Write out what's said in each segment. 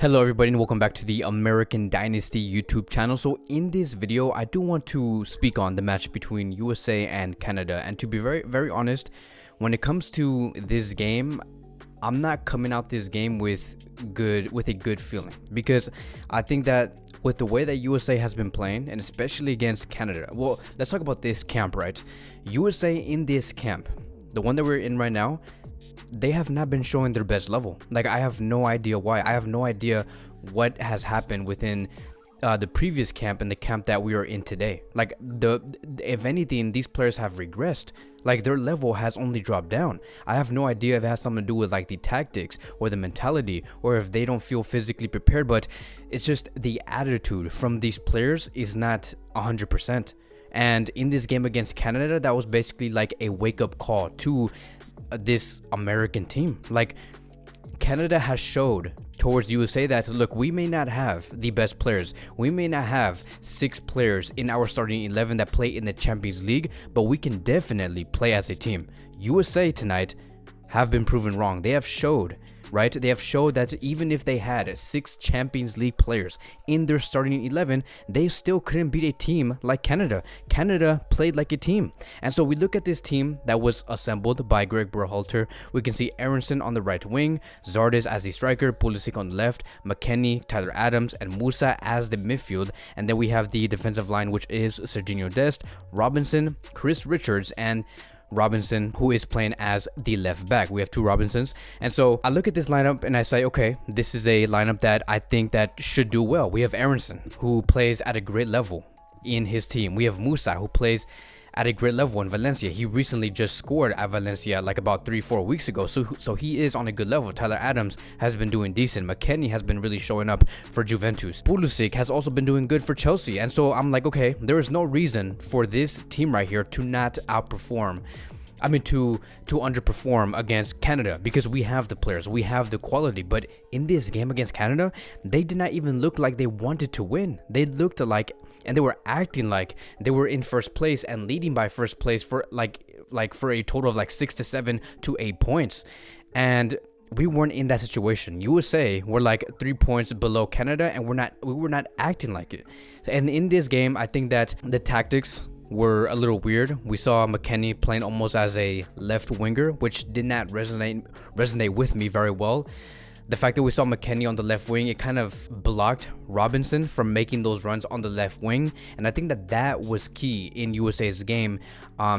Hello everybody and welcome back to the American Dynasty YouTube channel. So in this video, I do want to speak on the match between USA and Canada. And to be very honest, when it comes to this game, I'm not coming out this game with a good feeling, because I think that with the way that USA has been playing, and especially against Canada. Well, let's talk about this camp, right? USA in this camp, the one that we're in right now, they have not been showing their best level. Like, I have no idea why. I have no idea what has happened within the previous camp and the camp that we are in today. Like, if anything, these players have regressed. Like, their level has only dropped down. I have no idea if it has something to do with like the tactics or the mentality, or if they don't feel physically prepared, but it's just the attitude from these players is not 100%. And in this game against Canada, that was basically like a wake-up call to this American team. Like, Canada has showed towards USA that, look, we may not have the best players, we may not have 6 players in our starting 11 that play in the Champions League, but we can definitely play as a team. USA tonight have been proven wrong. They have showed, right? They have showed that even if they had 6 Champions League players in their starting 11, they still couldn't beat a team like Canada. Canada played like a team. And so we look at this team that was assembled by Greg Berhalter. We can see Aronson on the right wing, Zardes as the striker, Pulisic on the left, McKennie, Tyler Adams, and Musa as the midfield. And then we have the defensive line, which is Serginho Dest, Robinson, Chris Richards, and Robinson, who is playing as the left back. We have 2 Robinsons. And so I look at this lineup and I say, okay, this is a lineup that I think that should do well. We have Aronson, who plays at a great level in his team. We have Musa, who plays at a great level in Valencia. He recently just scored at Valencia like about 3-4 weeks ago, so he is on a good level. Tyler Adams has been doing decent. McKennie has been really showing up for Juventus. Pulisic has also been doing good for Chelsea. And so I'm like, okay, there is no reason for this team right here to not outperform, to underperform against Canada, because we have the players, we have the quality. But in this game against Canada, they did not even look like they wanted to win. They looked like, and they were acting like they were in first place and leading by first place for like for a total of like 6 to 7 to 8 points. And we weren't in that situation. USA were like 3 points below Canada, and we were not acting like it. And in this game, I think that the tactics were a little weird. We saw McKennie playing almost as a left winger, which did not resonate with me very well. The fact that we saw McKennie on the left wing, it kind of blocked Robinson from making those runs on the left wing. And I think that was key in USA's game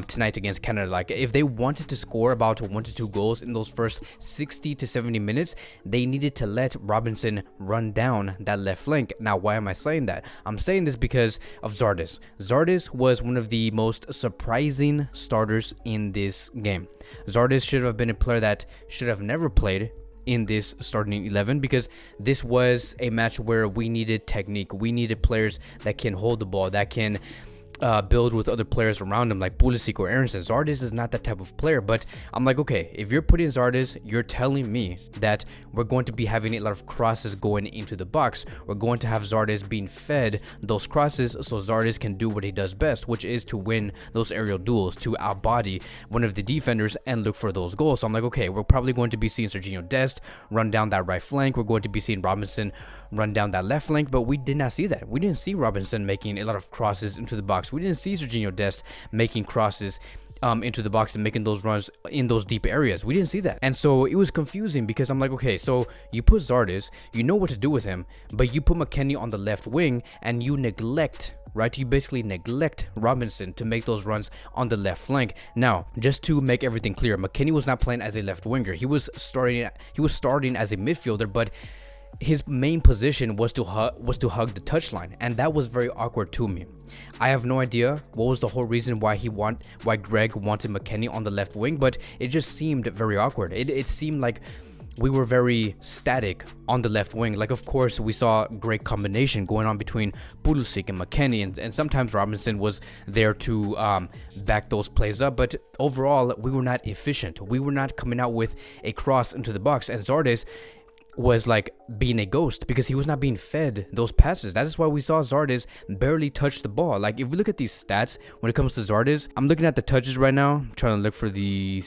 tonight against Canada. Like, if they wanted to score about 1 to 2 goals in those first 60 to 70 minutes, they needed to let Robinson run down that left flank. Now, why am I saying that? I'm saying this because of Zardes. Zardes was one of the most surprising starters in this game. Zardes should have been a player that should have never played in this starting 11, because this was a match where we needed technique. We needed players that can hold the ball, that can build with other players around him, like Pulisic or Aronson. Zardes is not that type of player. But I'm like, okay, if you're putting Zardes, you're telling me that we're going to be having a lot of crosses going into the box. We're going to have Zardes being fed those crosses, so Zardes can do what he does best, which is to win those aerial duels, to outbody one of the defenders and look for those goals. So I'm like, okay, we're probably going to be seeing Serginho Dest run down that right flank. We're going to be seeing Robinson run down that left flank, but we did not see that. We didn't see Robinson making a lot of crosses into the box. We didn't see Serginho Dest making crosses into the box and making those runs in those deep areas. We didn't see that. And so it was confusing, because I'm like, okay, so you put Zardes, you know what to do with him, but you put McKennie on the left wing and you neglect, right? You basically neglect Robinson to make those runs on the left flank. Now, just to make everything clear, McKennie was not playing as a left winger. He was starting as a midfielder, but his main position was to hug the touchline, and that was very awkward to me. I have no idea what was the whole reason why Greg wanted McKennie on the left wing, but it just seemed very awkward. It seemed like we were very static on the left wing. Like, of course, we saw great combination going on between Pulisic and McKennie, and sometimes Robinson was there to back those plays up, but overall, we were not efficient. We were not coming out with a cross into the box, and Zardes was like being a ghost because he was not being fed those passes. That is why we saw Zardes barely touch the ball. Like, if we look at these stats when it comes to Zardes, I'm looking at the touches right now. I'm trying to look for the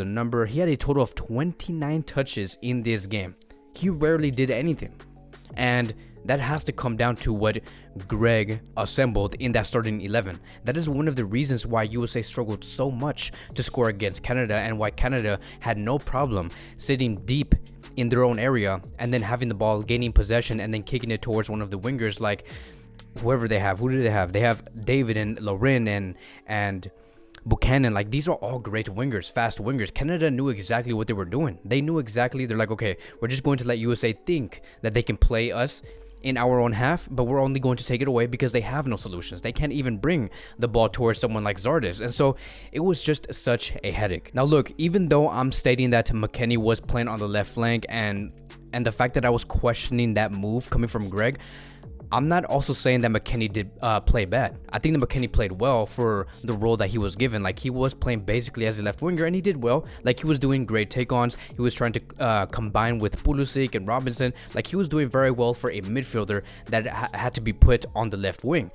number. He had a total of 29 touches in this game. he rarely did anything. And that has to come down to what Greg assembled in that starting 11. That is one of the reasons why USA struggled so much to score against Canada, and why Canada had no problem sitting deep in their own area and then having the ball, gaining possession, and then kicking it towards one of the wingers, like whoever they have. Who do they have? They have David and Lauren and Buchanan. Like, these are all great wingers, fast wingers. Canada knew exactly what they were doing. They knew exactly. They're like, okay, we're just going to let USA think that they can play us in our own half, but we're only going to take it away because they have no solutions. They can't even bring the ball towards someone like Zardes. And so it was just such a headache. Now look, even though I'm stating that McKennie was playing on the left flank, and the fact that I was questioning that move coming from Greg, I'm not also saying that McKennie did play bad. I think that McKennie played well for the role that he was given. Like, he was playing basically as a left winger, and he did well. Like, he was doing great take-ons. He was trying to combine with Pulisic and Robinson. Like, he was doing very well for a midfielder that had to be put on the left wing.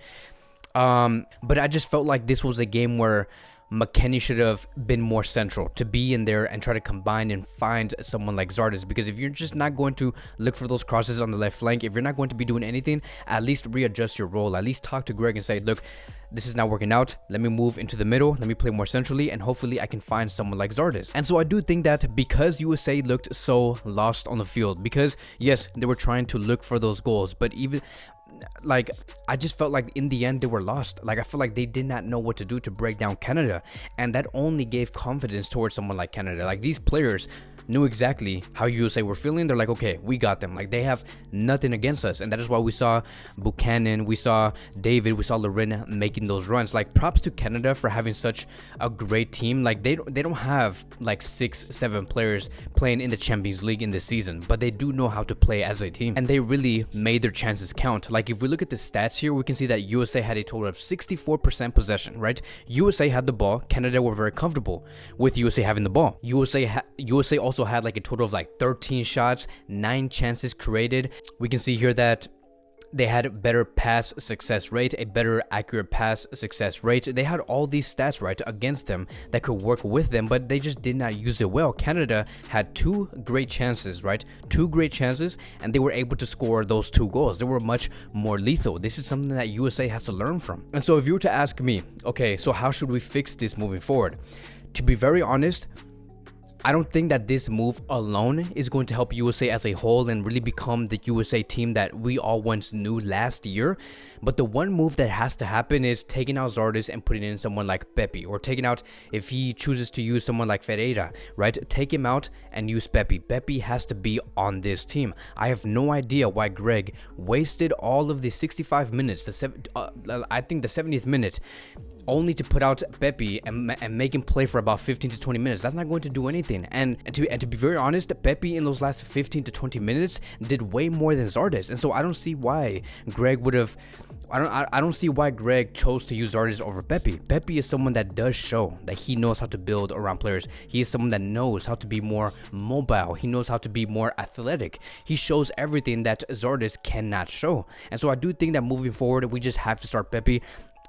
But I just felt like this was a game where McKennie should have been more central to be in there and try to combine and find someone like Zardes, because if you're just not going to look for those crosses on the left flank, if you're not going to be doing anything, at least readjust your role. At least talk to Greg and say, look, this is not working out. Let me move into the middle. Let me play more centrally, and hopefully I can find someone like Zardes. And so I do think that because USA looked so lost on the field, because yes, they were trying to look for those goals, but even like, I just felt like in the end they were lost. Like, I feel like they did not know what to do to break down Canada, and that only gave confidence towards someone like Canada. Like, these players knew exactly how USA were feeling. They're like, okay, we got them. Like, they have nothing against us. And that is why we saw Buchanan, we saw David, we saw Lauren making those runs. Like, props to Canada for having such a great team. Like, they don't have like 6-7 players playing in the Champions League in this season, but they do know how to play as a team, and they really made their chances count. Like, if we look at the stats here, we can see that USA had a total of 64% possession, right? USA had the ball. Canada were very comfortable with USA having the ball. USA also had like a total of like 13 shots, 9 chances created. We can see here that they had a better pass success rate, a better accurate pass success rate. They had all these stats right against them that could work with them, but they just did not use it well. Canada had 2 great chances, right? 2 great chances, and they were able to score those 2 goals. They were much more lethal. This is something that USA has to learn from. And so if you were to ask me, okay, so how should we fix this moving forward? To be very honest, I don't think that this move alone is going to help USA as a whole and really become the USA team that we all once knew last year. But the one move that has to happen is taking out Zardes and putting in someone like Pepe, or taking out, if he chooses to use someone like Ferreira, right? Take him out and use Pepe. Pepe has to be on this team. I have no idea why Greg wasted all of the 65 minutes, I think the 70th minute, only to put out Pepe and make him play for about 15 to 20 minutes. That's not going to do anything. And to be very honest, Pepe in those last 15 to 20 minutes did way more than Zardes. And so I don't see why Greg would have, I don't see why Greg chose to use Zardes over Pepe. Pepe is someone that does show that he knows how to build around players. He is someone that knows how to be more mobile. He knows how to be more athletic. He shows everything that Zardes cannot show. And so I do think that moving forward, we just have to start Pepe.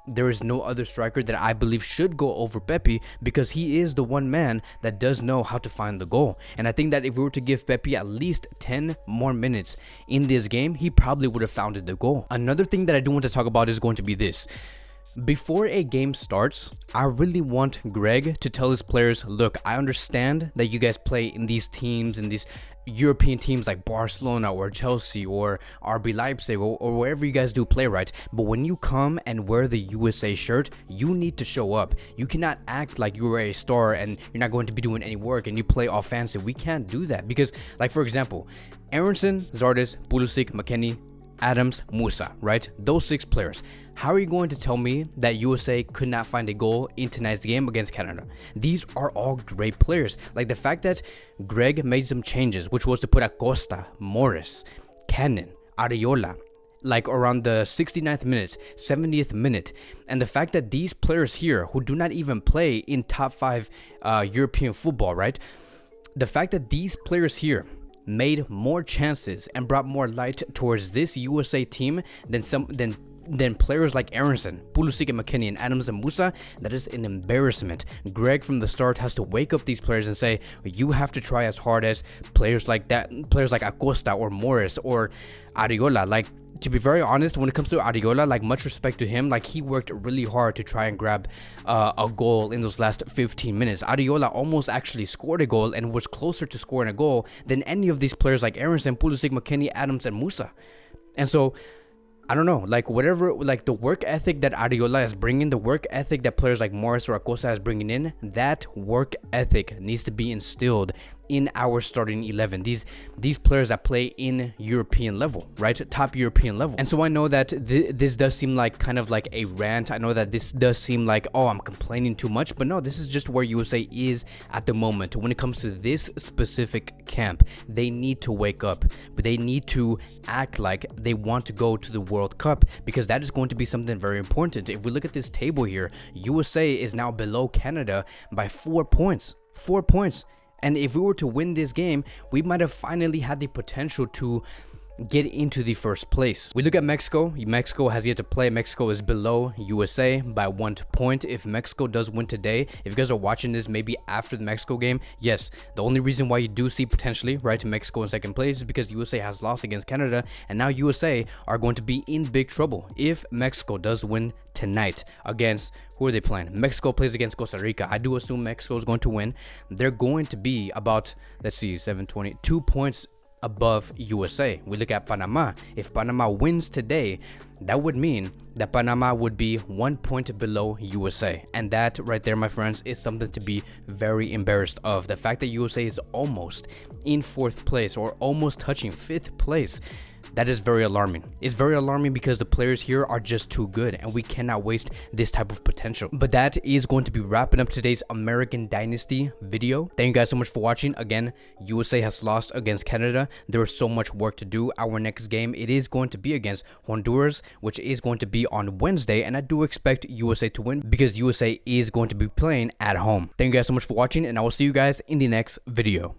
There is no other striker that I believe should go over Pepe, because he is the one man that does know how to find the goal. And I think that if we were to give Pepe at least 10 more minutes in this game, he probably would have found the goal. Another thing that I do want to talk about is going to be this. Before a game starts, I really want Greg to tell his players, look, I understand that you guys play in these teams, in these European teams like Barcelona or Chelsea or RB Leipzig or wherever you guys do play, right? But when you come and wear the USA shirt, you need to show up. You cannot act like you were a star and you're not going to be doing any work and you play offensive. We can't do that, because, like, for example, Aronson, Zardes, Pulisic, McKennie, Adams, Musa, right? Those 6 players. How are you going to tell me that USA could not find a goal in tonight's game against Canada? These are all great players. Like, the fact that Greg made some changes, which was to put Acosta, Morris, Cannon, Areola, like around the 69th minute, 70th minute, and the fact that these players here who do not even play in top 5 European football, right? The fact that these players here made more chances and brought more light towards this USA team than then players like Aronson, Pulisic, McKennie, and Adams and Musa, that is an embarrassment. Greg from the start has to wake up these players and say, you have to try as hard as players like that, players like Acosta or Morris or Ariola. Like, to be very honest, when it comes to Ariola, like, much respect to him. Like, he worked really hard to try and grab a goal in those last 15 minutes. Ariola almost actually scored a goal and was closer to scoring a goal than any of these players like Aronson, Pulisic, McKennie, Adams, and Musa. And so, I don't know, like, whatever, like, the work ethic that Ariola is bringing, the work ethic that players like Morris or Acosta is bringing in, that work ethic needs to be instilled in our starting 11. These players that play in European level, right? Top European level. And so I know that this does seem like kind of like a rant. I know that this does seem like, oh, I'm complaining too much, but no, this is just where USA is at the moment. When it comes to this specific camp, they need to wake up, but they need to act like they want to go to the World Cup, because that is going to be something very important. If we look at this table here, USA is now below Canada by 4 points. 4 points. And if we were to win this game, we might have finally had the potential to get into the first place. We look at Mexico. Mexico has yet to play. Mexico is below USA by 1 point. If Mexico does win today, if you guys are watching this maybe after the Mexico game, yes, the only reason why you do see potentially, right, Mexico in second place is because USA has lost against Canada, and now USA are going to be in big trouble if Mexico does win tonight against, who are they playing? Mexico plays against Costa Rica. I do assume Mexico is going to win. They're going to be about, let's see, 2 points above USA. We look at Panama. If Panama wins today, that would mean that Panama would be 1 point below USA. And that right there, my friends, is something to be very embarrassed of. The fact that USA is almost in 4th place or almost touching 5th place, that is very alarming. It's very alarming because the players here are just too good and we cannot waste this type of potential. But that is going to be wrapping up today's American Dynasty video. Thank you guys so much for watching. Again, USA has lost against Canada. There is so much work to do. Our next game, it is going to be against Honduras, which is going to be on Wednesday, and I do expect USA to win because USA is going to be playing at home. Thank you guys so much for watching, and I will see you guys in the next video.